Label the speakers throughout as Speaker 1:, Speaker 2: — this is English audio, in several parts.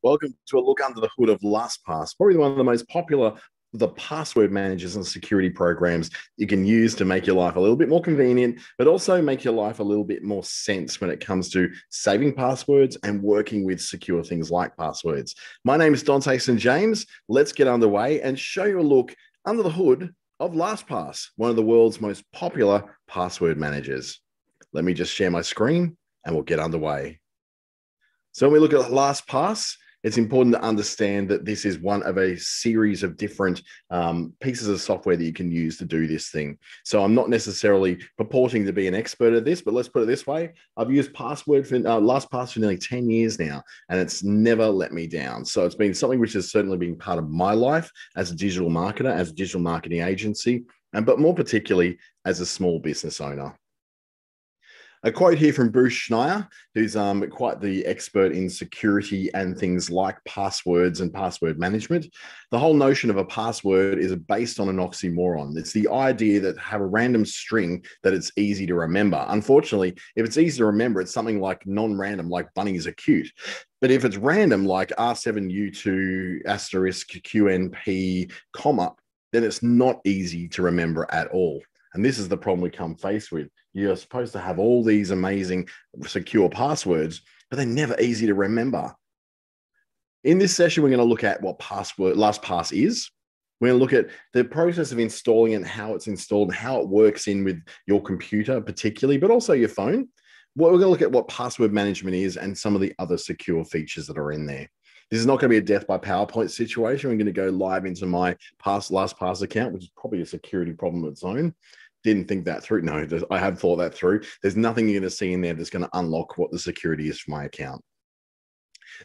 Speaker 1: Welcome to a look under the hood of LastPass, probably one of the most popular the password managers and security programs you can use to make your life a little bit more convenient, but also make your life a little bit more sense when it comes to saving passwords and working with secure things like passwords. My name is Dante St. James. Let's get underway and show you a look under the hood of LastPass, one of the world's most popular password managers. Let me just share my screen and we'll get underway. So when we look at LastPass, it's important to understand that this is one of a series of different pieces of software that you can use to do this thing. So I'm not necessarily purporting to be an expert at this, but let's put it this way. I've used LastPass for nearly 10 years now, and it's never let me down. So it's been something which has certainly been part of my life as a digital marketer, as a digital marketing agency, but more particularly as a small business owner. A quote here from Bruce Schneier, who's quite the expert in security and things like passwords and password management. The whole notion of a password is based on an oxymoron. It's the idea that have a random string that it's easy to remember. Unfortunately, if it's easy to remember, it's something like non-random, like bunnies are cute. But if it's random, like R7U2 asterisk QNP comma, then it's not easy to remember at all. And this is the problem we come faced with. You're supposed to have all these amazing secure passwords, but they're never easy to remember. In this session, we're going to look at what LastPass is. We're going to look at the process of installing it, how it's installed, how it works in with your computer particularly, but also your phone. We're going to look at what password management is and some of the other secure features that are in there. This is not going to be a death by PowerPoint situation. We're going to go live into my LastPass account, which is probably a security problem of its own. Didn't think that through. No, I have thought that through. There's nothing you're going to see in there that's going to unlock what the security is for my account.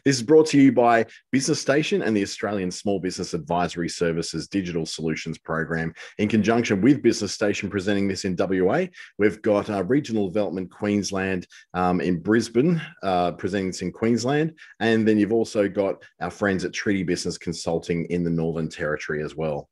Speaker 1: This is brought to you by Business Station and the Australian Small Business Advisory Services Digital Solutions Program. In conjunction with Business Station presenting this in WA, we've got Regional Development Queensland in Brisbane presenting this in Queensland. And then you've also got our friends at Treaty Business Consulting in the Northern Territory as well.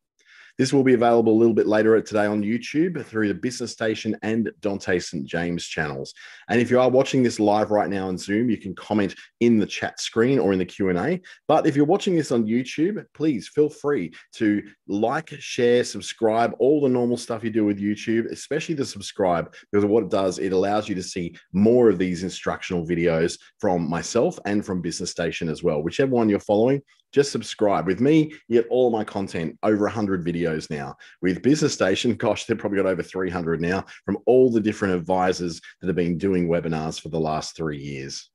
Speaker 1: This will be available a little bit later today on YouTube through the Business Station and Dante St. James channels. And if you are watching this live right now on Zoom, you can comment in the chat screen or in the Q&A. But if you're watching this on YouTube, please feel free to like, share, subscribe, all the normal stuff you do with YouTube, especially the subscribe, because what it does, it allows you to see more of these instructional videos from myself and from Business Station as well. Whichever one you're following, just subscribe. With me, you get all of my content, over 100 videos now. With Business Station, gosh, they've probably got over 300 now from all the different advisors that have been doing webinars for the last 3 years.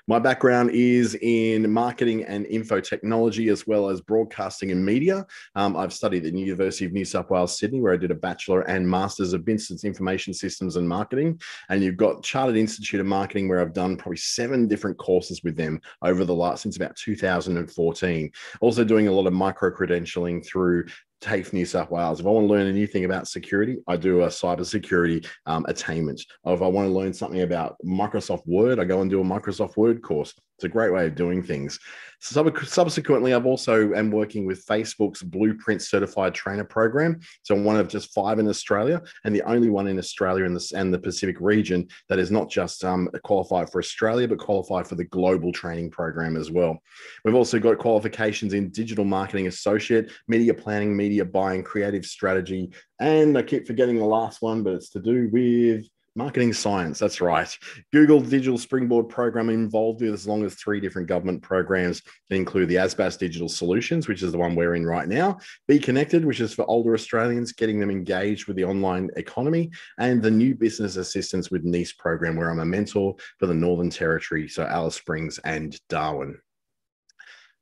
Speaker 1: My background is in marketing and info technology, as well as broadcasting and media. I've studied at the University of New South Wales, Sydney, where I did a Bachelor and Masters of Business Information Systems and Marketing. And you've got Chartered Institute of Marketing, where I've done probably 7 different courses with them over the last, since about 2014. Also doing a lot of micro-credentialing through TAFE New South Wales. If I want to learn anything about security, I do a cybersecurity attainment. Or if I want to learn something about Microsoft Word, I go and do a Microsoft Word course. It's a great way of doing things. Subsequently, I've also am working with Facebook's Blueprint Certified Trainer Program. So I'm one of just 5 in Australia, and the only one in Australia and the Pacific region that is not just qualified for Australia, but qualified for the global training program as well. We've also got qualifications in Digital Marketing Associate, Media Planning, Media Buying, Creative Strategy, and I keep forgetting the last one, but it's to do with Marketing Science. That's right. Google Digital Springboard program involved with as long as 3 different government programs that include the ASBAS Digital Solutions, which is the one we're in right now, Be Connected, which is for older Australians, getting them engaged with the online economy, and the New Business Assistance with NICE program, where I'm a mentor for the Northern Territory, so Alice Springs and Darwin.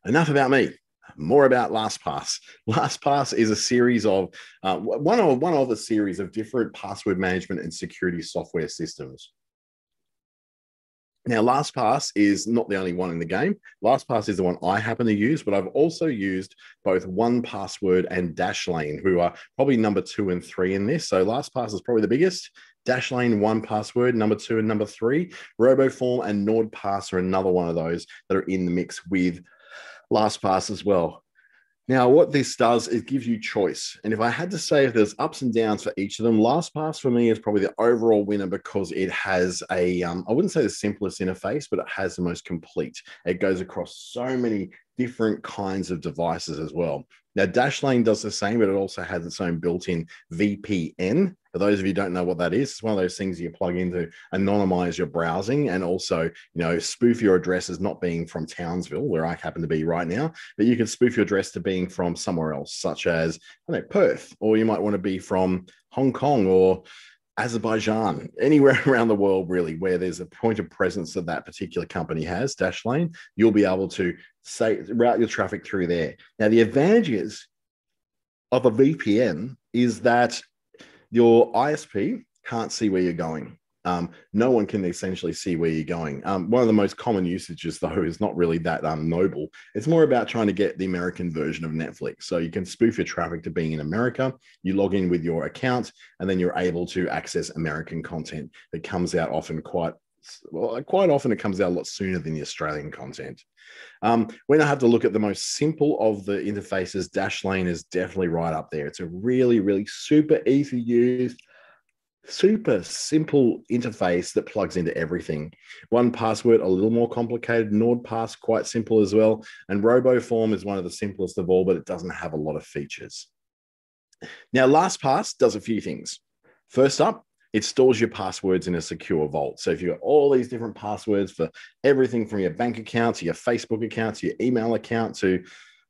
Speaker 1: Enough about me. More about LastPass. LastPass is a series of one of a series of different password management and security software systems. Now, LastPass is not the only one in the game. LastPass is the one I happen to use, but I've also used both 1Password and Dashlane, who are probably number 2 and 3 in this. So LastPass is probably the biggest. Dashlane, 1Password, number 2 and number 3. RoboForm and NordPass are another one of those that are in the mix with LastPass as well. Now, what this does, it gives you choice. And if I had to say if there's ups and downs for each of them, LastPass for me is probably the overall winner because it has I wouldn't say the simplest interface, but it has the most complete. It goes across so many different kinds of devices as well. Now, Dashlane does the same, but it also has its own built-in VPN. For those of you who don't know what that is, it's one of those things you plug in to anonymize your browsing and also, spoof your address as not being from Townsville, where I happen to be right now, but you can spoof your address to being from somewhere else, such as, Perth, or you might want to be from Hong Kong or Azerbaijan, anywhere around the world, really, where there's a point of presence that that particular company has, Dashlane, you'll be able to route your traffic through there. Now, the advantages of a VPN is that your ISP can't see where you're going. No one can essentially see where you're going. One of the most common usages, though, is not really that noble. It's more about trying to get the American version of Netflix. So you can spoof your traffic to being in America. You log in with your account, and then you're able to access American content that comes out quite often. It comes out a lot sooner than the Australian content. When I have to look at the most simple of the interfaces, Dashlane is definitely right up there. It's a really, really super easy to use, super simple interface that plugs into everything. 1Password, a little more complicated. NordPass, quite simple as well. And RoboForm is one of the simplest of all, but it doesn't have a lot of features. Now, LastPass does a few things. First up, it stores your passwords in a secure vault. So if you've got all these different passwords for everything from your bank account to your Facebook account to your email account to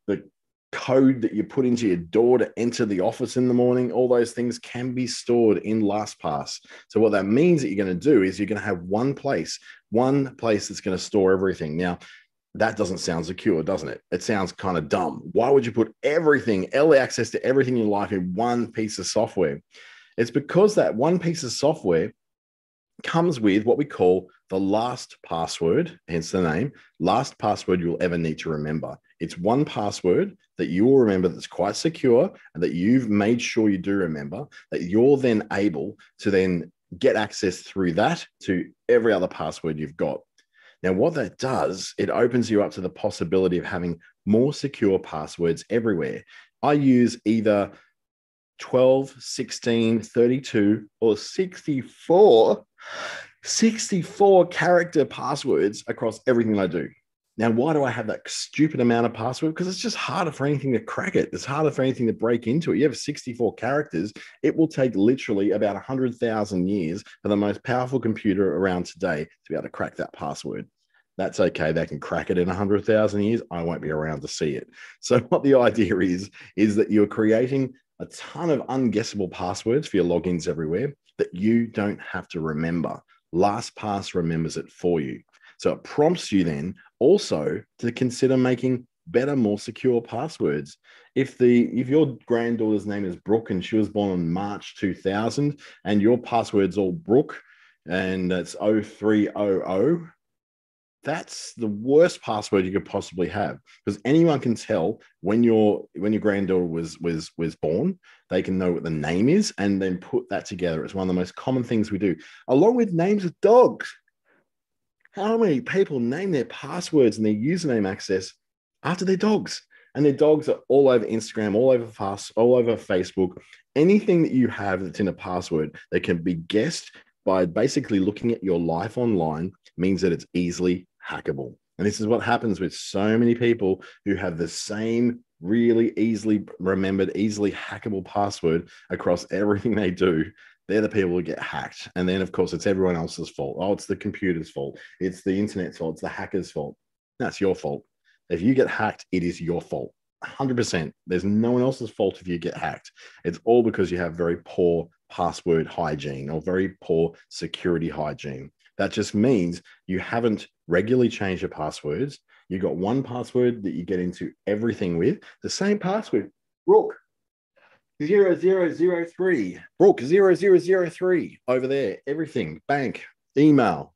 Speaker 1: the code that you put into your door to enter the office in the morning, all those things can be stored in LastPass. So what that means that you're going to do is you're going to have one place that's going to store everything. Now, that doesn't sound secure, doesn't it? It sounds kind of dumb. Why would you put everything, early access to everything in life in one piece of software? It's because that one piece of software comes with what we call the last password, hence the name, last password you'll ever need to remember. It's one password that you will remember that's quite secure and that you've made sure you do remember, that you're then able to then get access through that to every other password you've got. Now, what that does, it opens you up to the possibility of having more secure passwords everywhere. I use either 12, 16, 32, or 64 character passwords across everything I do. Now, why do I have that stupid amount of password? Because it's just harder for anything to crack it. It's harder for anything to break into it. You have 64 characters. It will take literally about 100,000 years for the most powerful computer around today to be able to crack that password. That's okay. They can crack it in 100,000 years. I won't be around to see it. So what the idea is that you're creating a ton of unguessable passwords for your logins everywhere that you don't have to remember. LastPass remembers it for you. So it prompts you then also to consider making better, more secure passwords. If your granddaughter's name is Brooke and she was born in March 2000 and your password's all Brooke and it's 0300, that's the worst password you could possibly have, because anyone can tell when your granddaughter was born. They can know what the name is and then put that together. It's one of the most common things we do, along with names of dogs. How many people name their passwords and their username access after their dogs? And their dogs are all over Instagram, all over Facebook. Anything that you have that's in a password that can be guessed by basically looking at your life online means that it's easily hackable. And this is what happens with so many people who have the same really easily remembered, easily hackable password across everything they do. They're the people who get hacked. And then, of course, it's everyone else's fault. Oh, it's the computer's fault. It's the internet's fault. It's the hacker's fault. That's your fault. If you get hacked, it is your fault. 100%. There's no one else's fault if you get hacked. It's all because you have very poor password hygiene or very poor security hygiene. That just means you haven't regularly changed your passwords. You've got one password that you get into everything with. The same password, Brooke 0003. Brooke 0003 over there. Everything, bank, email,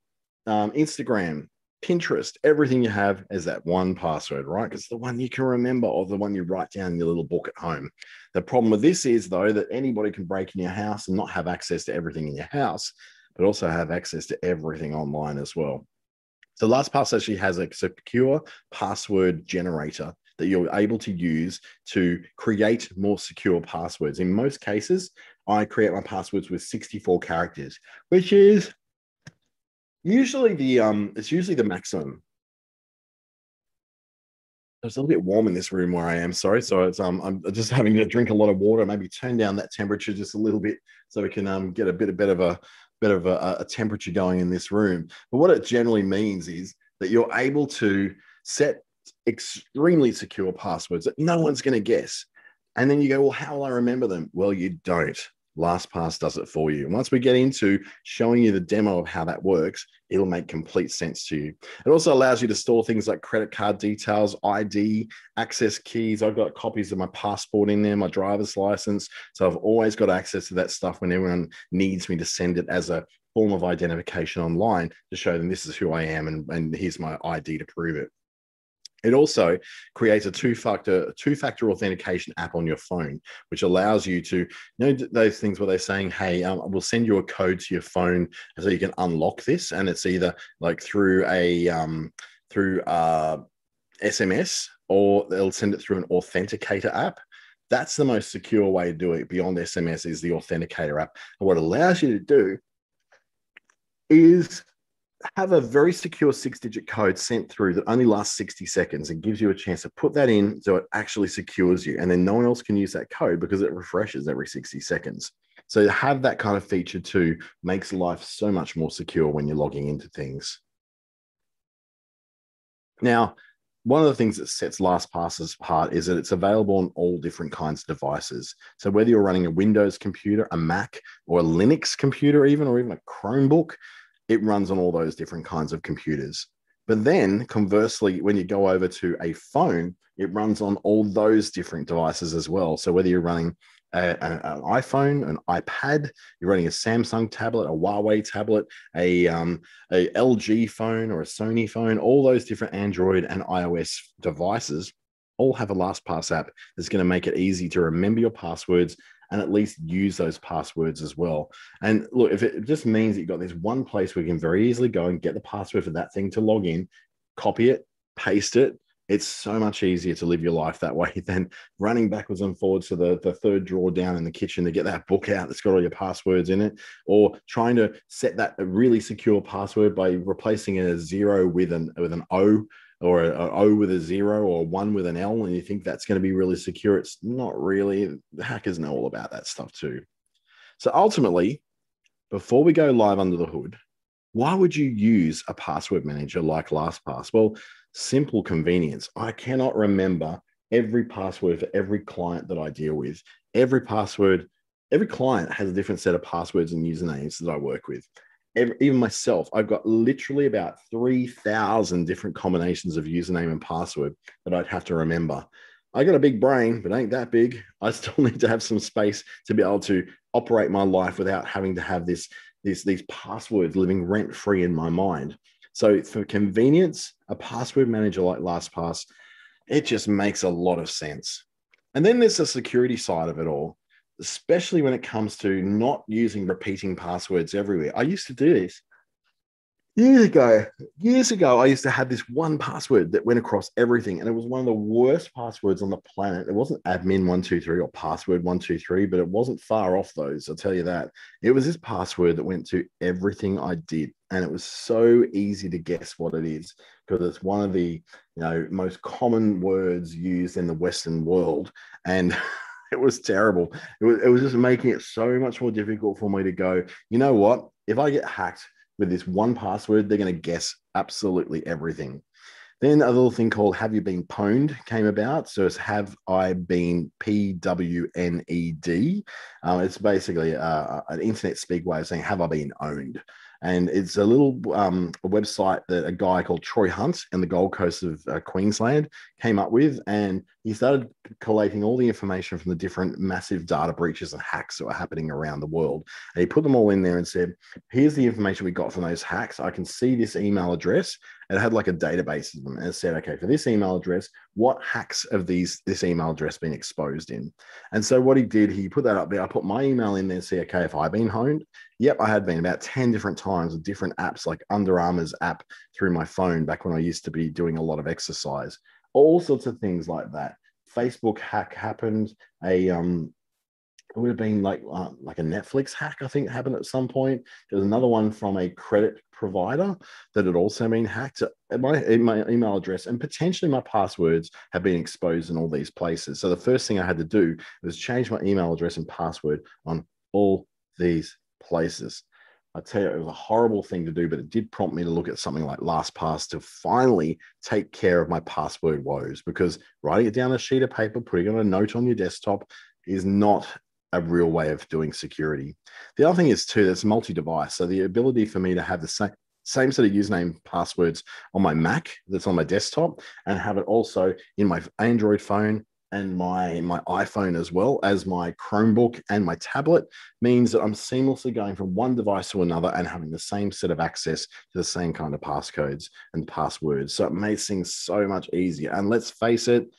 Speaker 1: Instagram, Pinterest, everything you have is that one password, right? It's the one you can remember or the one you write down in your little book at home. The problem with this is, though, that anybody can break in your house and not have access to everything in your house, but also have access to everything online as well. So LastPass actually has a secure password generator that you're able to use to create more secure passwords. In most cases, I create my passwords with 64 characters, which is usually the maximum. It's a little bit warm in this room where I am. Sorry, so it's I'm just having to drink a lot of water. Maybe turn down that temperature just a little bit so we can get a bit of a temperature going in this room. But what it generally means is that you're able to set extremely secure passwords that no one's going to guess. And then you go, well, how will I remember them? Well, you don't. LastPass does it for you. And once we get into showing you the demo of how that works, it'll make complete sense to you. It also allows you to store things like credit card details, ID, access keys. I've got copies of my passport in there, my driver's license. So I've always got access to that stuff when everyone needs me to send it as a form of identification online to show them this is who I am and here's my ID to prove it. It also creates a two-factor authentication app on your phone, which allows you to, those things where they're saying, hey, we'll send you a code to your phone so you can unlock this. And it's either like through SMS or they'll send it through an Authenticator app. That's the most secure way to do it beyond SMS is the Authenticator app. And what it allows you to do is have a very secure 6-digit code sent through that only lasts 60 seconds and gives you a chance to put that in so it actually secures you. And then no one else can use that code because it refreshes every 60 seconds. So to have that kind of feature too makes life so much more secure when you're logging into things. Now, one of the things that sets LastPass apart is that it's available on all different kinds of devices. So whether you're running a Windows computer, a Mac, or a Linux computer or even a Chromebook, it runs on all those different kinds of computers. But then conversely, when you go over to a phone, it runs on all those different devices as well. So whether you're running an iPhone, an iPad, you're running a Samsung tablet, a Huawei tablet, a LG phone or a Sony phone, all those different Android and iOS devices all have a LastPass app that's going to make it easy to remember your passwords and at least use those passwords as well. And look, if it just means that you've got this one place where you can very easily go and get the password for that thing to log in, copy it, paste it, it's so much easier to live your life that way than running backwards and forwards to the third drawer down in the kitchen to get that book out that's got all your passwords in it, or trying to set that a really secure password by replacing a 0 with an O, or an O with a 0 or 1 with an L, and you think that's going to be really secure. It's not really. The hackers know all about that stuff too. So ultimately, before we go live under the hood, why would you use a password manager like LastPass? Well, simple convenience. I cannot remember every password for every client that I deal with. Every client has a different set of passwords and usernames that I work with. Even myself, I've got literally about 3,000 different combinations of username and password that I'd have to remember. I got a big brain, but ain't that big. I still need to have some space to be able to operate my life without having to have these passwords living rent-free in my mind. So for convenience, a password manager like LastPass, it just makes a lot of sense. And then there's the security side of it all, especially when it comes to not using repeating passwords everywhere. I used to do this years ago. I used to have this one password that went across everything, and it was one of the worst passwords on the planet. It wasn't admin123 or password123, but it wasn't far off those, I'll tell you that. It was this password that went to everything I did, and it was so easy to guess what it is because it's one of the most common words used in the Western world, and it was terrible. It was just making it so much more difficult for me to go, you know what? If I get hacked with this one password, they're going to guess absolutely everything. Then a little thing called Have You Been Pwned came about. So it's Have I Been PWNED. It's basically an internet speak way of saying, have I been owned? And it's a little website that a guy called Troy Hunt in the Gold Coast of Queensland came up with. And he started collating all the information from the different massive data breaches and hacks that were happening around the world. And he put them all in there and said, here's the information we got from those hacks. I can see this email address. And it had like a database of them. And it said, okay, for this email address, what hacks of this email address been exposed in? And so what he did, he put that up there. I put my email in there and see, okay, if I've been honed. Yep, I had been about 10 different times with different apps, like Under Armour's app through my phone back when I used to be doing a lot of exercise. all sorts of things like that. Facebook hack happened. It would have been like a Netflix hack, I think, happened at some point. There's another one from a credit provider that had also been hacked. My email address and potentially my passwords have been exposed in all these places. So the first thing I had to do was change my email address and password on all these places. I tell you, it was a horrible thing to do, but it did prompt me to look at something like LastPass to finally take care of my password woes, because writing it down on a sheet of paper, putting it on a note on your desktop is not a real way of doing security. The other thing is too, that's multi-device. So the ability for me to have the same set of username passwords on my Mac that's on my desktop, and have it also in my Android phone and my iPhone, as well as my Chromebook and my tablet, means that I'm seamlessly going from one device to another and having the same set of access to the same kind of passcodes and passwords. So it makes things so much easier. And let's face it,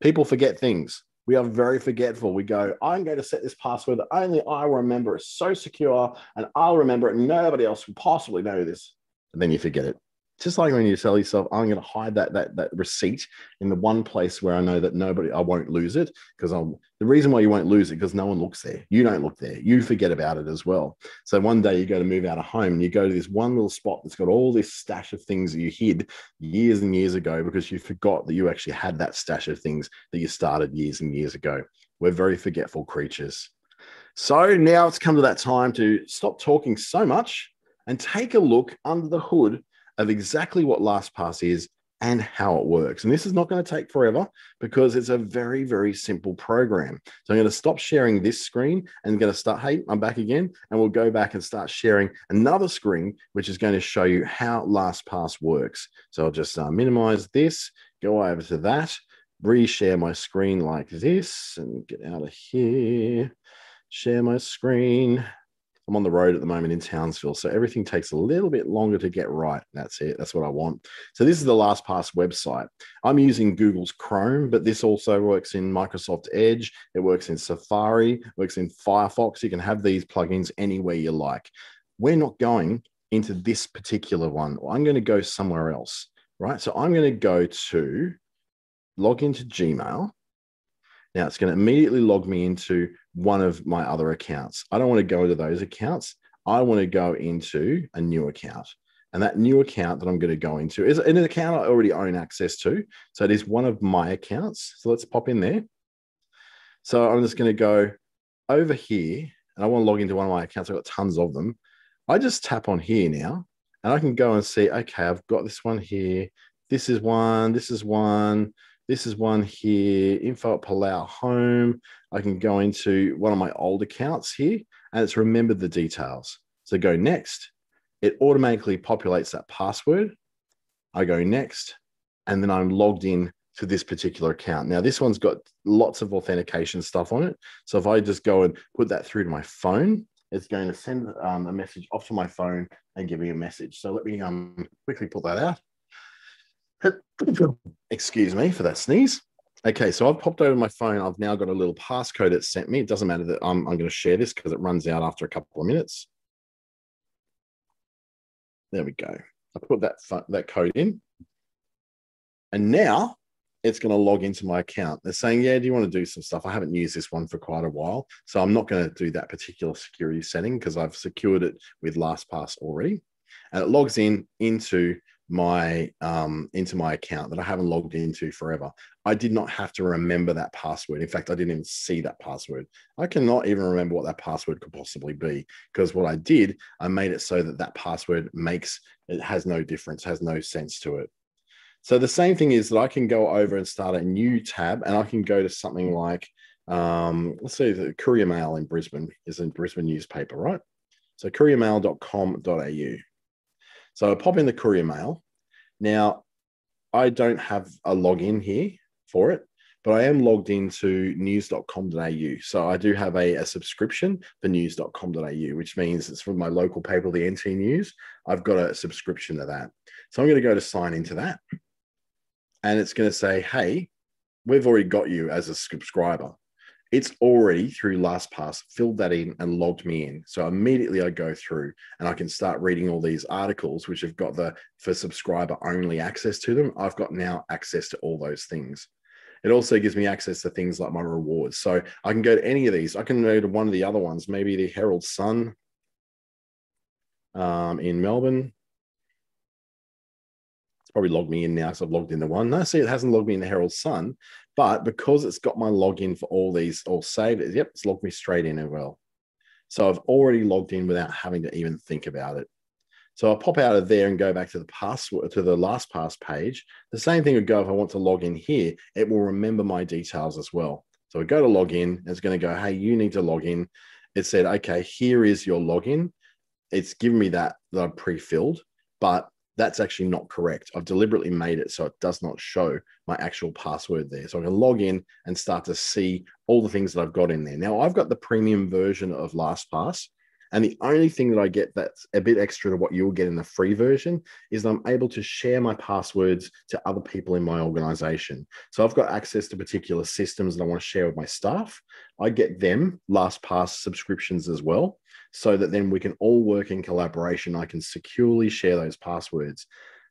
Speaker 1: people forget things. We are very forgetful. We go, I'm going to set this password that only I remember. It's so secure and I'll remember it. And nobody else will possibly know this. And then you forget it. Just like when you tell yourself, I'm going to hide that receipt in the one place where I know that I won't lose it, because the reason why you won't lose it, because no one looks there. You don't look there. You forget about it as well. So one day you go to move out of home and you go to this one little spot that's got all this stash of things that you hid years and years ago, because you forgot that you actually had that stash of things that you started years and years ago. We're very forgetful creatures. So now it's come to that time to stop talking so much and take a look under the hood of exactly what LastPass is and how it works. And this is not going to take forever, because it's a very, very simple program. So I'm going to stop sharing this screen and going to start, hey, I'm back again, and we'll go back and start sharing another screen, which is going to show you how LastPass works. So I'll just minimize this, go over to that, reshare my screen like this, and get out of here, share my screen. I'm on the road at the moment in Townsville, so everything takes a little bit longer to get right. That's it. That's what I want. So this is the LastPass website. I'm using Google's Chrome, but this also works in Microsoft Edge. It works in Safari, works in Firefox. You can have these plugins anywhere you like. We're not going into this particular one. I'm going to go somewhere else, right? So I'm going to go to log into Gmail. Now it's going to immediately log me into one of my other accounts. I don't want to go into those accounts. I want to go into a new account. And that new account that I'm going to go into is an account I already own access to. So it is one of my accounts. So let's pop in there. So I'm just going to go over here, and I want to log into one of my accounts. I've got tons of them. I just tap on here now, and I can go and see, okay, I've got this one here. This is one. This is one. This is one here, info at Palau Home. I can go into one of my old accounts here, and it's remembered the details. So go next. It automatically populates that password. I go next, and then I'm logged in to this particular account. Now, this one's got lots of authentication stuff on it. So if I just go and put that through to my phone, it's going to send a message off to my phone and give me a message. So let me quickly pull that out. Excuse me for that sneeze. Okay, so I've popped over my phone. I've now got a little passcode it sent me. It doesn't matter that I'm going to share this because it runs out after a couple of minutes. There we go. I put that code in. And now it's going to log into my account. They're saying, yeah, do you want to do some stuff? I haven't used this one for quite a while. So I'm not going to do that particular security setting because I've secured it with LastPass already. And it logs into my account that I haven't logged into forever. I did not have to remember that password. In fact, I didn't even see that password. I cannot even remember what that password could possibly be, because what I did, I made it so that password has no difference, has no sense to it. So the same thing is that I can go over and start a new tab, and I can go to something like, let's say the Courier Mail in Brisbane is a Brisbane newspaper, right? So couriermail.com.au. So I pop in the Courier Mail. Now, I don't have a login here for it, but I am logged into news.com.au. So I do have a subscription for news.com.au, which means it's from my local paper, the NT News. I've got a subscription to that. So I'm going to go to sign into that. And it's going to say, hey, we've already got you as a subscriber. It's already through LastPass filled that in and logged me in. So immediately I go through and I can start reading all these articles, which have got the for subscriber only access to them. I've got now access to all those things. It also gives me access to things like my rewards. So I can go to any of these. I can go to one of the other ones, maybe the Herald Sun in Melbourne. It's probably logged me in now because I've logged into one. No, see, it hasn't logged me in the Herald Sun, but because it's got my login for all these all saved, yep, it's logged me straight in as well. So I've already logged in without having to even think about it. So I'll pop out of there and go back to the password to the LastPass page. The same thing would go if I want to log in here. It will remember my details as well. So I go to log in. It's going to go, hey, you need to log in. It said, okay, here is your login. It's given me that I've pre-filled, but that's actually not correct. I've deliberately made it so it does not show my actual password there. So I can log in and start to see all the things that I've got in there. Now I've got the premium version of LastPass. And the only thing that I get that's a bit extra to what you'll get in the free version is I'm able to share my passwords to other people in my organization. So I've got access to particular systems that I want to share with my staff. I get them LastPass subscriptions as well, so that then we can all work in collaboration. I can securely share those passwords.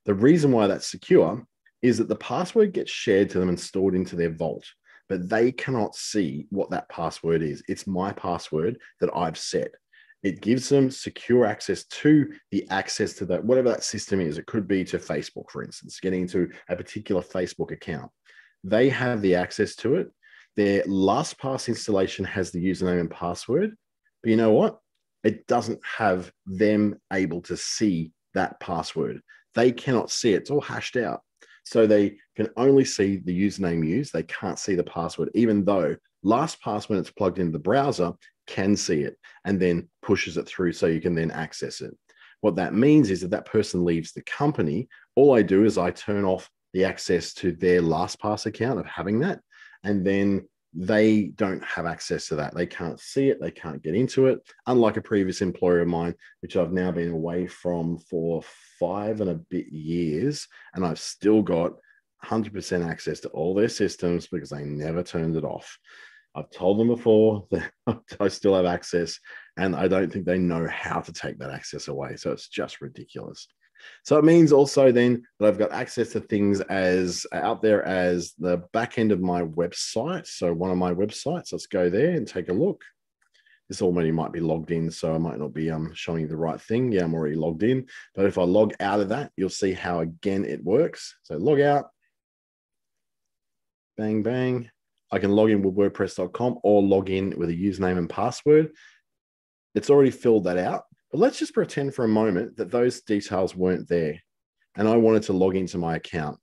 Speaker 1: The reason why that's secure is that the password gets shared to them and stored into their vault, but they cannot see what that password is. It's my password that I've set. It gives them secure access to the access to that, whatever that system is. It could be to Facebook, for instance, getting into a particular Facebook account. They have the access to it. Their LastPass installation has the username and password. But you know what? It doesn't have them able to see that password. They cannot see it. It's all hashed out. So they can only see the username used. They can't see the password, even though LastPass, when it's plugged into the browser, can see it and then pushes it through so you can then access it. What that means is that that person leaves the company. All I do is I turn off the access to their LastPass account of having that, and then they don't have access to that. They can't see it. They can't get into it. Unlike a previous employer of mine, which I've now been away from for 5 and a bit years, and I've still got 100% access to all their systems because they never turned it off. I've told them before that I still have access, and I don't think they know how to take that access away. So it's just ridiculous. So it means also then that I've got access to things as out there as the back end of my website. So one of my websites, let's go there and take a look. This already might be logged in, so I might not be showing you the right thing. Yeah, I'm already logged in. But if I log out of that, you'll see how, again, it works. So log out, bang, bang. I can log in with WordPress.com or log in with a username and password. It's already filled that out. But let's just pretend for a moment that those details weren't there and I wanted to log into my account.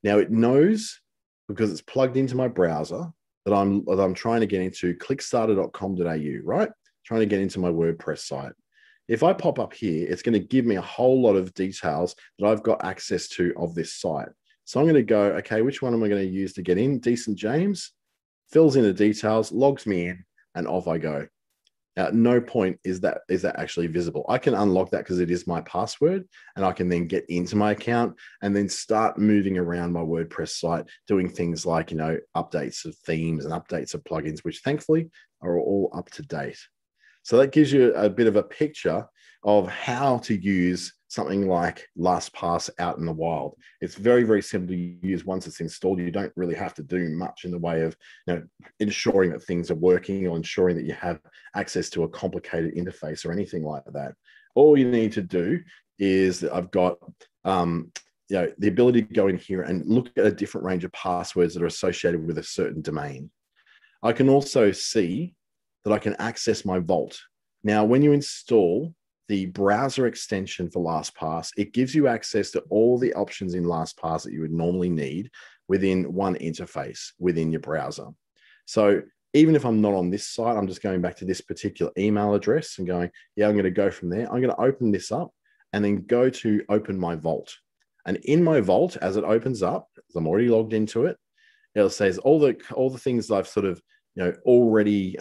Speaker 1: Now it knows, because it's plugged into my browser, that I'm trying to get into clickstarter.com.au, right? Trying to get into my WordPress site. If I pop up here, it's going to give me a whole lot of details that I've got access to of this site. So I'm going to go, okay, which one am I going to use to get in? Decent James fills in the details, logs me in, and off I go. At no point is that actually visible. I can unlock that because it is my password, and I can then get into my account and then start moving around my WordPress site, doing things like, updates of themes and updates of plugins, which thankfully are all up to date. So that gives you a bit of a picture of how to use something like LastPass out in the wild. It's very, very simple to use once it's installed. You don't really have to do much in the way of ensuring that things are working or ensuring that you have access to a complicated interface or anything like that. All you need to do is that I've got the ability to go in here and look at a different range of passwords that are associated with a certain domain. I can also see that I can access my vault. Now, when you install the browser extension for LastPass, it gives you access to all the options in LastPass that you would normally need within one interface within your browser. So even if I'm not on this site, I'm just going back to this particular email address and going, yeah, I'm going to go from there. I'm going to open this up and then go to open my vault. And in my vault, as it opens up, as I'm already logged into it, it says all the things that I've sort of already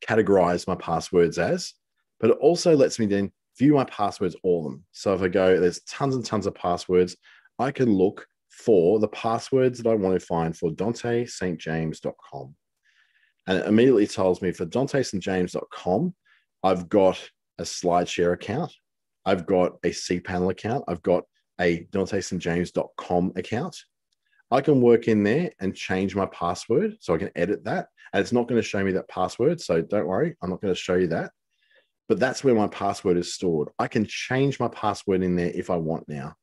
Speaker 1: categorized my passwords as, but it also lets me then view my passwords, all of them. So if I go, there's tons and tons of passwords. I can look for the passwords that I want to find for DanteStJames.com. And it immediately tells me for DanteSandJames.com, I've got a SlideShare account. I've got a cPanel account. I've got a DanteSandJames.com account. I can work in there and change my password, so I can edit that. And it's not going to show me that password, so don't worry, I'm not going to show you that. But that's where my password is stored. I can change my password in there if I want now,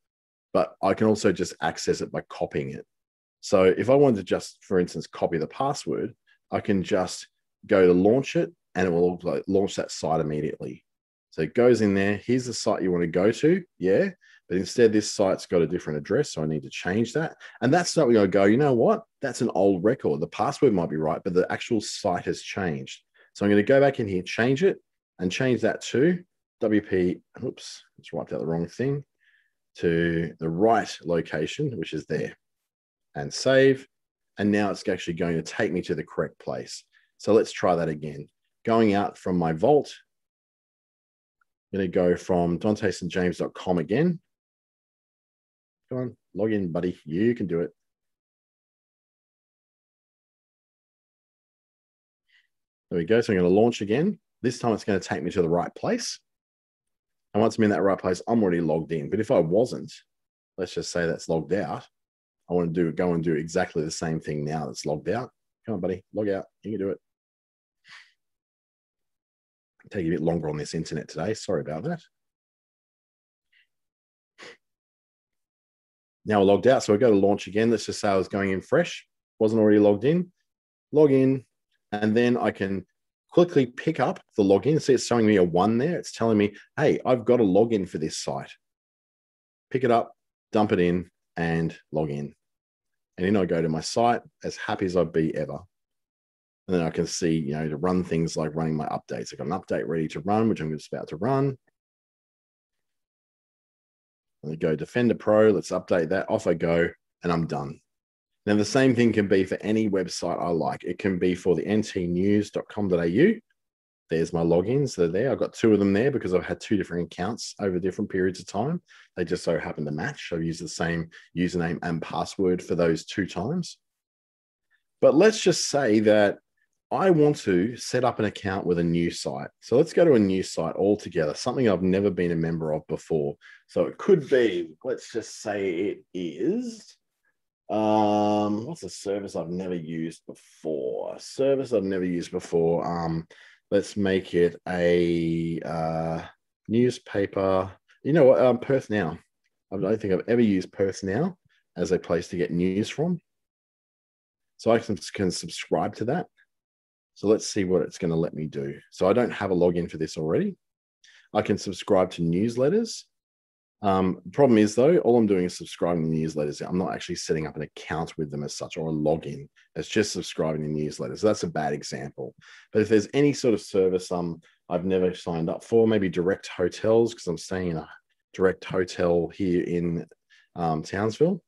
Speaker 1: but I can also just access it by copying it. So if I wanted to just, for instance, copy the password, I can just go to launch it and it will launch that site immediately. So it goes in there. Here's the site you want to go to. Yeah. But instead, this site's got a different address, so I need to change that. And that's not going to go, you know what? That's an old record. The password might be right, but the actual site has changed. So I'm going to go back in here, change it, and change that to WP. Oops, just wiped out the wrong thing. To the right location, which is there. And save. And now it's actually going to take me to the correct place. So let's try that again. Going out from my vault, I'm going to go from DanteSandJames.com again. Come on, log in, buddy. You can do it. There we go. So I'm going to launch again. This time it's going to take me to the right place. And once I'm in that right place, I'm already logged in. But if I wasn't, let's just say that's logged out. I want to go and do exactly the same thing now that's logged out. Come on, buddy. Log out. You can do it. It'll take a bit longer on this internet today. Sorry about that. Now we're logged out. So I go to launch again. Let's just say I was going in fresh. Wasn't already logged in. Log in. And then I can quickly pick up the login. See, it's showing me a 1 there. It's telling me, hey, I've got a login for this site. Pick it up, dump it in, and log in. And then I go to my site, as happy as I'd be ever. And then I can see, to run things like running my updates. I've got an update ready to run, which I'm just about to run. Let me go Defender Pro. Let's update that. Off I go, and I'm done. Now, the same thing can be for any website I like. It can be for the ntnews.com.au. There's my logins. They're there. I've got 2 of them there because I've had 2 different accounts over different periods of time. They just so happen to match. I've used the same username and password for those 2 times. But let's just say that I want to set up an account with a new site. So let's go to a new site altogether, something I've never been a member of before. So it could be, let's just say it is, what's a service I've never used before? Let's make it a newspaper. You know what? Perth Now. I don't think I've ever used Perth Now as a place to get news from. So I can subscribe to that. So let's see what it's going to let me do. So I don't have a login for this already. I can subscribe to newsletters. Problem is, though, all I'm doing is subscribing to newsletters. I'm not actually setting up an account with them as such or a login. It's just subscribing to newsletters. So that's a bad example. But if there's any sort of service I've never signed up for, maybe direct hotels, because I'm staying in a direct hotel here in Townsville.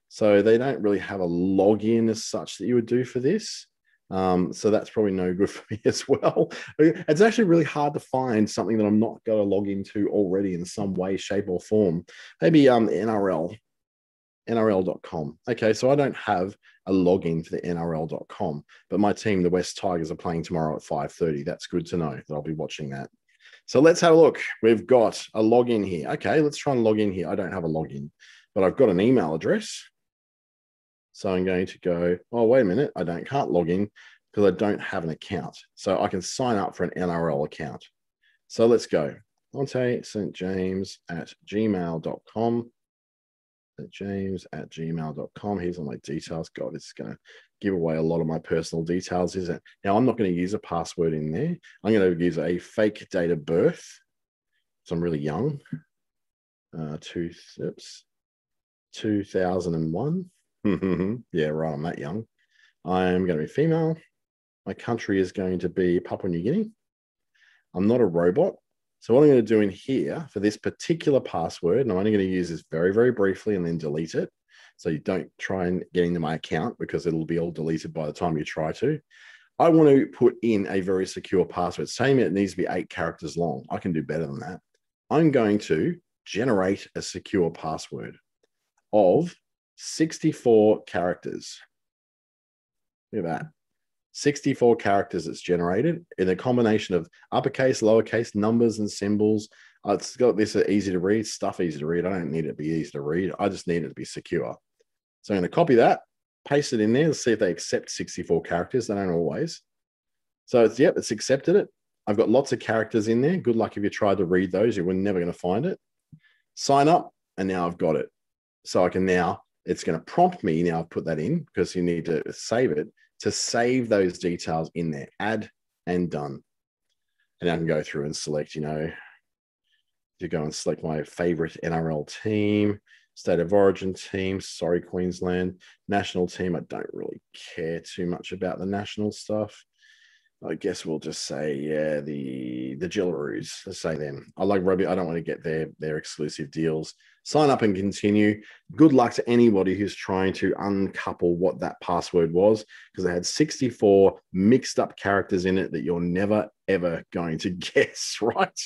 Speaker 1: So they don't really have a login as such that you would do for this. So that's probably no good for me as well. It's actually really hard to find something that I'm not going to log into already in some way, shape, or form. Maybe NRL.com. Okay, so I don't have a login for the NRL.com, but my team, the West Tigers, are playing tomorrow at 5:30. That's good to know that I'll be watching that. So let's have a look. We've got a login here. Okay, let's try and log in here. I don't have a login, but I've got an email address. So I'm going to go, oh, wait a minute. Can't log in because I don't have an account. So I can sign up for an NRL account. So let's go. DanteSandJames@gmail.com. James@gmail.com. Here's all my details. God, this is going to give away a lot of my personal details, isn't it? Now, I'm not going to use a password in there. I'm going to use a fake date of birth. So I'm really young. 2001. Yeah, right. I'm that young. I'm going to be female. My country is going to be Papua New Guinea. I'm not a robot. So what I'm going to do in here for this particular password, and I'm only going to use this very, very briefly and then delete it. So you don't try and get into my account because it'll be all deleted by the time you try to. I want to put in a very secure password. Saying it needs to be 8 characters long. I can do better than that. I'm going to generate a secure password of 64 characters. Look at that. 64 characters it's generated in a combination of uppercase, lowercase, numbers, and symbols. It's got this easy to read, stuff easy to read. I don't need it to be easy to read. I just need it to be secure. So I'm going to copy that, paste it in there. Let's see if they accept 64 characters. They don't always. So it's, yep, it's accepted it. I've got lots of characters in there. Good luck if you tried to read those. You were never going to find it. Sign up, and now I've got it. So I can now, it's going to prompt me. Now I've put that in because you need to save it, to save those details in there. Add and done. And I can go through and select, you know, to go and select my favorite NRL team, state of origin team, sorry, Queensland, national team. I don't really care too much about the national stuff. I guess we'll just say, yeah, the Gillaroos. Let's say them. I like rugby. I don't want to get their exclusive deals. Sign up and continue. Good luck to anybody who's trying to uncouple what that password was, because they had 64 mixed up characters in it that you're never, ever going to guess, right?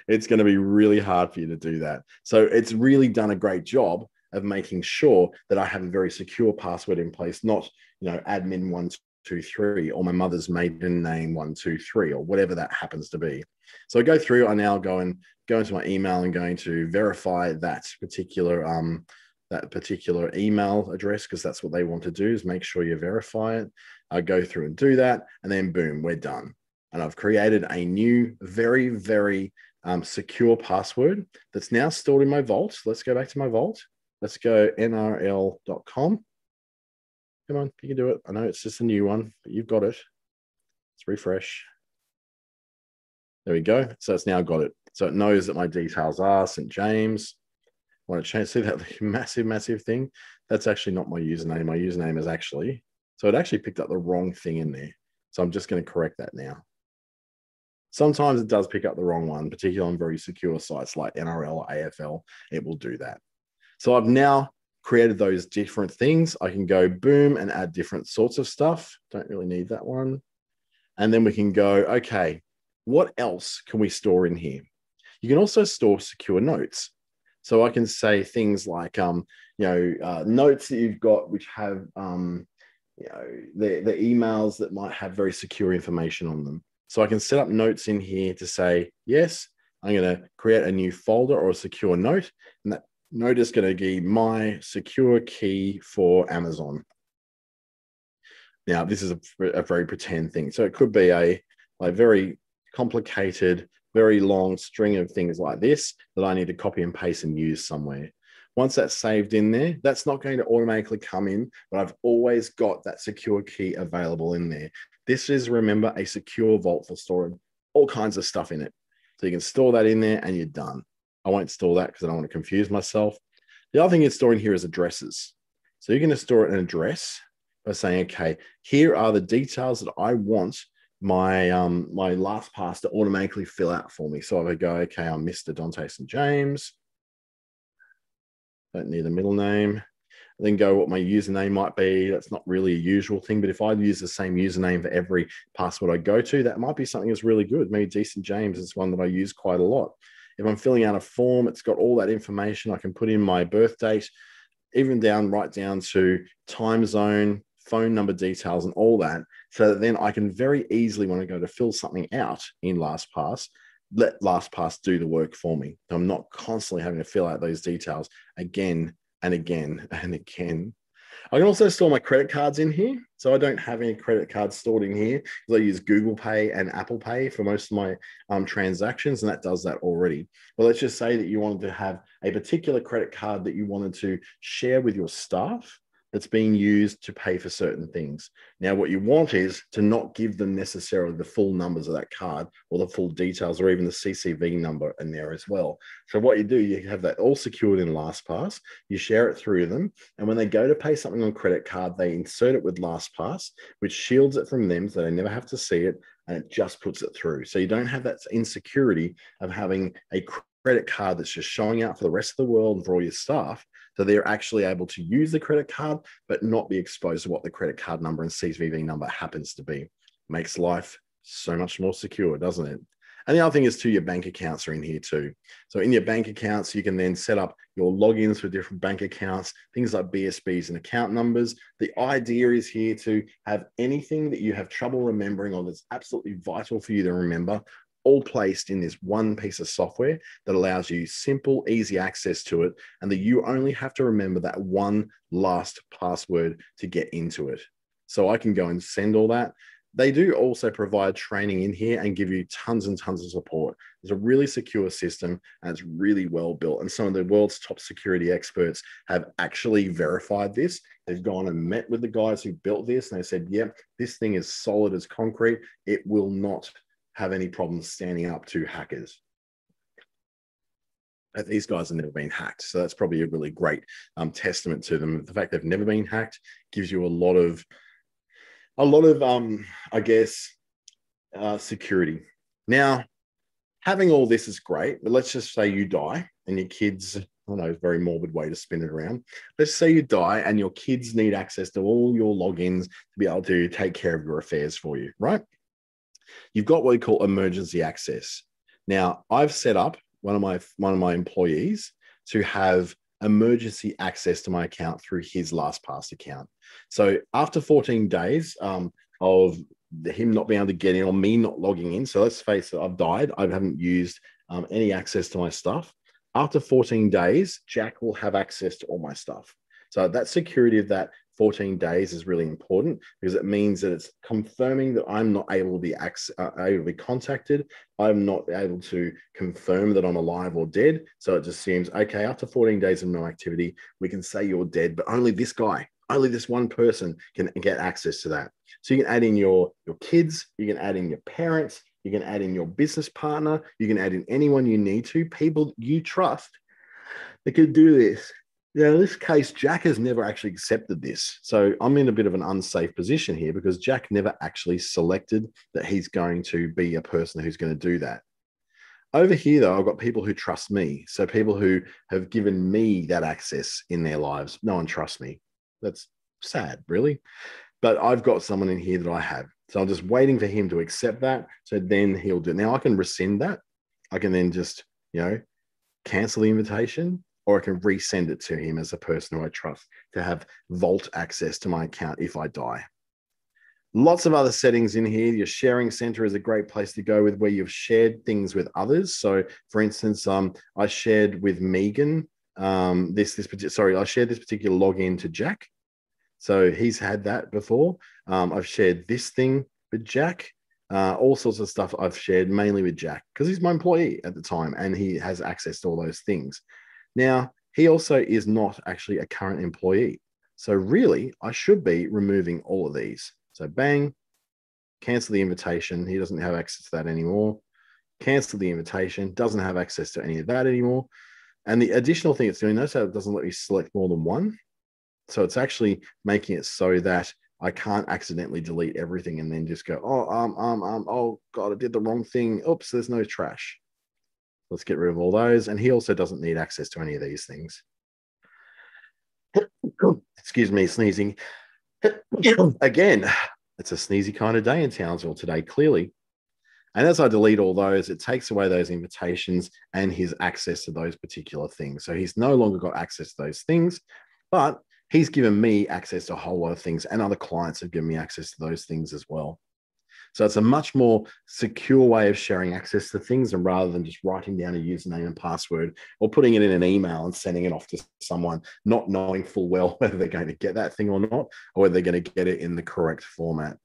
Speaker 1: It's going to be really hard for you to do that. So it's really done a great job of making sure that I have a very secure password in place, not, you know, admin 123 or my mother's maiden name 123 or whatever that happens to be. So I go through, I now go into my email and going to verify that particular email address, because that's what they want to do, is make sure you verify it. I go through and do that, and then boom, we're done. And I've created a new, very, very secure password that's now stored in my vault. Let's go back to my vault. Let's go nrl.com. Come on, you can do it. I know it's just a new one, but you've got it. Let's refresh. There we go. So it's now got it. So it knows that my details are St. James. I want to change, see that massive, massive thing? That's actually not my username. My username is actually, so it actually picked up the wrong thing in there. So I'm just going to correct that now. Sometimes it does pick up the wrong one, particularly on very secure sites like NRL or AFL. It will do that. So I've now created those different things. I can go boom and add different sorts of stuff. Don't really need that one. And then we can go, okay, what else can we store in here? You can also store secure notes. So I can say things like, notes that you've got, which have, the emails that might have very secure information on them. So I can set up notes in here to say, yes, I'm going to create a new folder or a secure note. And that note is going to be my secure key for Amazon. Now, this is a very pretend thing. So it could be a very complicated, very long string of things like this that I need to copy and paste and use somewhere. Once that's saved in there, that's not going to automatically come in, but I've always got that secure key available in there. This is, remember, a secure vault for storing all kinds of stuff in it. So you can store that in there and you're done. I won't store that because I don't want to confuse myself. The other thing it's storing here is addresses. So you're going to store an address by saying, okay, here are the details that I want my LastPass to automatically fill out for me. So I go, okay, I'm Mr. Dante St. James. Don't need a middle name. Then go what my username might be. That's not really a usual thing, but if I use the same username for every password I go to, that might be something that's really good. Maybe Decent James is one that I use quite a lot. If I'm filling out a form, it's got all that information. I can put in my birth date, even right down to time zone, phone number details, and all that. So that then I can very easily, when I go to fill something out in LastPass, let LastPass do the work for me. I'm not constantly having to fill out those details again and again and again. I can also store my credit cards in here. So I don't have any credit cards stored in here because I use Google Pay and Apple Pay for most of my transactions, and that does that already. But let's just say that you wanted to have a particular credit card that you wanted to share with your staff that's being used to pay for certain things. Now, what you want is to not give them necessarily the full numbers of that card or the full details or even the CCV number in there as well. So what you do, you have that all secured in LastPass, you share it through them, and when they go to pay something on credit card, they insert it with LastPass, which shields it from them so they never have to see it, and it just puts it through. So you don't have that insecurity of having a credit card that's just showing out for the rest of the world and for all your staff. So they're actually able to use the credit card, but not be exposed to what the credit card number and CVV number happens to be. Makes life so much more secure, doesn't it? And the other thing is too, your bank accounts are in here too. So in your bank accounts, you can then set up your logins for different bank accounts, things like BSBs and account numbers. The idea is here to have anything that you have trouble remembering or that's absolutely vital for you to remember, all placed in this one piece of software that allows you simple, easy access to it, and that you only have to remember that one last password to get into it. So I can go and send all that. They do also provide training in here and give you tons and tons of support. It's a really secure system and it's really well built. And some of the world's top security experts have actually verified this. They've gone and met with the guys who built this and they said, yep, this thing is solid as concrete. It will not have any problems standing up to hackers. These guys have never been hacked. So that's probably a really great testament to them. The fact they've never been hacked gives you a lot of I guess, security. Now, having all this is great, but let's just say you die and your kids, I know, very morbid way to spin it around. Let's say you die and your kids need access to all your logins to be able to take care of your affairs for you, right? You've got what we call emergency access. Now, I've set up one of my employees to have emergency access to my account through his LastPass account. So after 14 days of him not being able to get in or me not logging in, so let's face it, I've died. I haven't used any access to my stuff. After 14 days, Jack will have access to all my stuff. So that security of that 14 days is really important because it means that it's confirming that I'm not able to be contacted. I'm not able to confirm that I'm alive or dead. So it just seems, okay, after 14 days of no activity, we can say you're dead, but only this guy, only this one person can get access to that. So you can add in your kids, you can add in your parents, you can add in your business partner, you can add in anyone you need to, people you trust that could do this. Now, in this case, Jack has never actually accepted this. So I'm in a bit of an unsafe position here because Jack never actually selected that he's going to be a person who's going to do that. Over here, though, I've got people who trust me. So people who have given me that access in their lives. No one trusts me. That's sad, really. But I've got someone in here that I have. So I'm just waiting for him to accept that. So then he'll do it. Now I can rescind that. I can then just, cancel the invitation, or I can resend it to him as a person who I trust to have vault access to my account if I die. Lots of other settings in here. Your sharing center is a great place to go with where you've shared things with others. So for instance, I shared with Megan I shared this particular login to Jack. So he's had that before. I've shared this thing with Jack. All sorts of stuff I've shared mainly with Jack because he's my employee at the time and he has access to all those things. Now, he also is not actually a current employee. So really, I should be removing all of these. So bang, cancel the invitation. He doesn't have access to that anymore. Cancel the invitation. Doesn't have access to any of that anymore. And the additional thing it's doing, notice how it doesn't let me select more than one. So it's actually making it so that I can't accidentally delete everything and then just go, oh God, I did the wrong thing. Oops, there's no trash. Let's get rid of all those. And he also doesn't need access to any of these things. Excuse me, sneezing. Again, it's a sneezy kind of day in Townsville today, clearly. And as I delete all those, it takes away those invitations and his access to those particular things. So he's no longer got access to those things, but he's given me access to a whole lot of things, and other clients have given me access to those things as well. So it's a much more secure way of sharing access to things, and rather than just writing down a username and password or putting it in an email and sending it off to someone, not knowing full well whether they're going to get that thing or not, or whether they're going to get it in the correct format.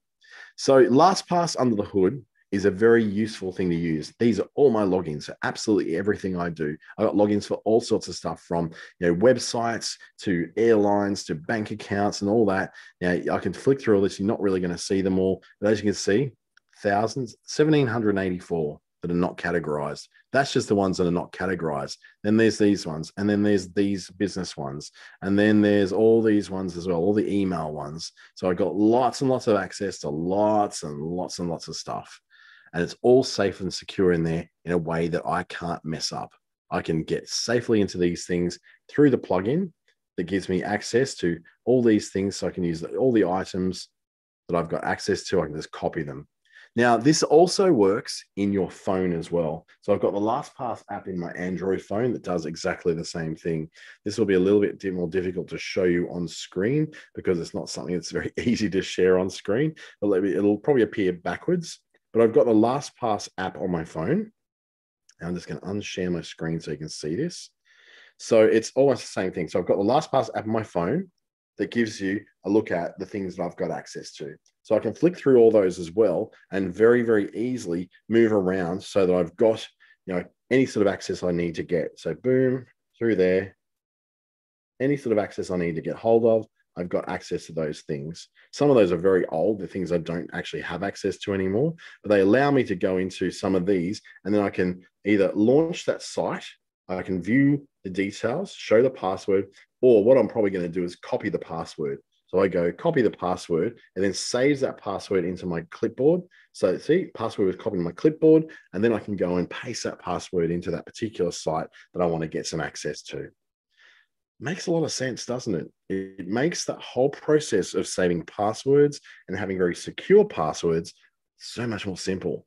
Speaker 1: So LastPass under the hood is a very useful thing to use. These are all my logins, so absolutely everything I do. I've got logins for all sorts of stuff, from websites to airlines to bank accounts and all that. Now I can flick through all this. You're not really going to see them all, but as you can see, thousands, 1,784 that are not categorized. That's just the ones that are not categorized. Then there's these ones, and then there's these business ones, and then there's all these ones as well, all the email ones. So I've got lots and lots of access to lots and lots and lots of stuff. And it's all safe and secure in there in a way that I can't mess up. I can get safely into these things through the plugin that gives me access to all these things. So I can use all the items that I've got access to. I can just copy them. Now, this also works in your phone as well. So I've got the LastPass app in my Android phone that does exactly the same thing. This will be a little bit more difficult to show you on screen because it's not something that's very easy to share on screen. But it'll probably appear backwards. But I've got the LastPass app on my phone. And I'm just going to unshare my screen so you can see this. So it's almost the same thing. So I've got the LastPass app on my phone that gives you a look at the things that I've got access to. So I can flick through all those as well and very, very easily move around so that I've got, any sort of access I need to get. So boom, through there, any sort of access I need to get hold of, I've got access to those things. Some of those are very old, the things I don't actually have access to anymore, but they allow me to go into some of these, and then I can either launch that site, I can view the details, show the password, or what I'm probably going to do is copy the password. So I go copy the password and then saves that password into my clipboard. So see, password was copied in my clipboard, and then I can go and paste that password into that particular site that I want to get some access to. Makes a lot of sense, doesn't it? It makes that whole process of saving passwords and having very secure passwords so much more simple.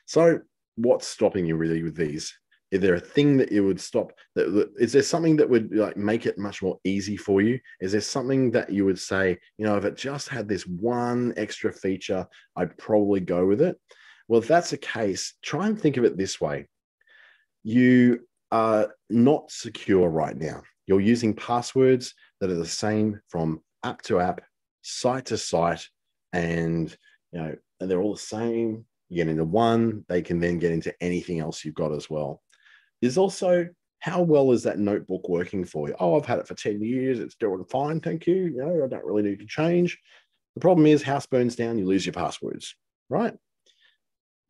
Speaker 1: So what's stopping you really with these? Is there a thing that you would stop? Is there something that would make it much more easy for you? Is there something that you would say, if it just had this one extra feature, I'd probably go with it? Well, if that's the case, try and think of it this way. You are not secure right now. You're using passwords that are the same from app to app, site to site, and they're all the same. You get into one, they can then get into anything else you've got as well. There's also, how well is that notebook working for you? Oh, I've had it for 10 years. It's doing fine. Thank you. I don't really need to change. The problem is, house burns down, you lose your passwords, right?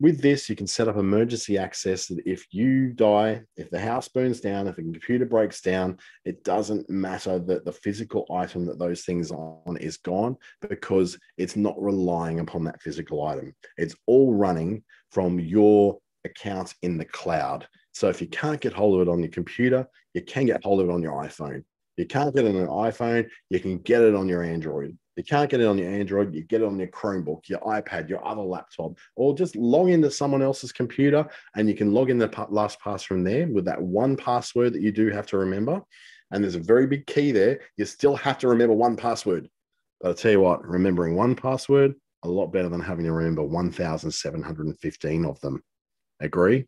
Speaker 1: With this, you can set up emergency access that if you die, if the house burns down, if the computer breaks down, it doesn't matter that the physical item that those things are on is gone, because it's not relying upon that physical item. It's all running from your account in the cloud. So if you can't get hold of it on your computer, you can get hold of it on your iPhone. You can't get it on an iPhone, you can get it on your Android. You can't get it on your Android, you get it on your Chromebook, your iPad, your other laptop, or just log into someone else's computer and you can log in the LastPass from there with that one password that you do have to remember. And there's a very big key there. You still have to remember one password. But I'll tell you what, remembering one password, a lot better than having to remember 1,715 of them. Agree?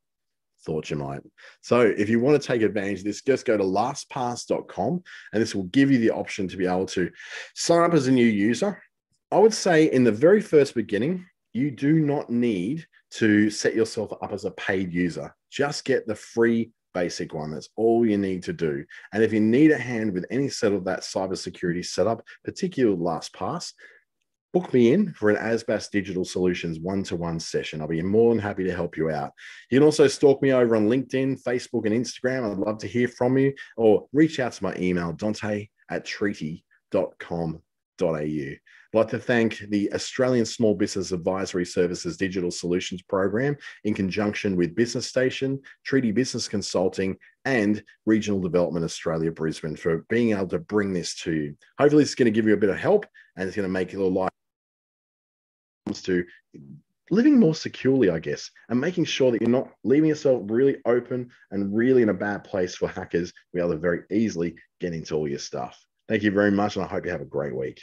Speaker 1: Thought you might. So if you want to take advantage of this, just go to lastpass.com and this will give you the option to be able to sign up as a new user. I would say in the very first beginning, you do not need to set yourself up as a paid user. Just get the free basic one. That's all you need to do. And if you need a hand with any sort of that cybersecurity setup, particularly LastPass, book me in for an ASBAS Digital Solutions one-to-one session. I'll be more than happy to help you out. You can also stalk me over on LinkedIn, Facebook, and Instagram. I'd love to hear from you, or reach out to my email, dante@treaty.com.au. I'd like to thank the Australian Small Business Advisory Services Digital Solutions Program in conjunction with Business Station, Treaty Business Consulting, and Regional Development Australia Brisbane for being able to bring this to you. Hopefully, it's going to give you a bit of help and it's going to make your life to living more securely, I guess, and making sure that you're not leaving yourself really open and really in a bad place for hackers to be able to very easily get into all your stuff. Thank you very much, and I hope you have a great week.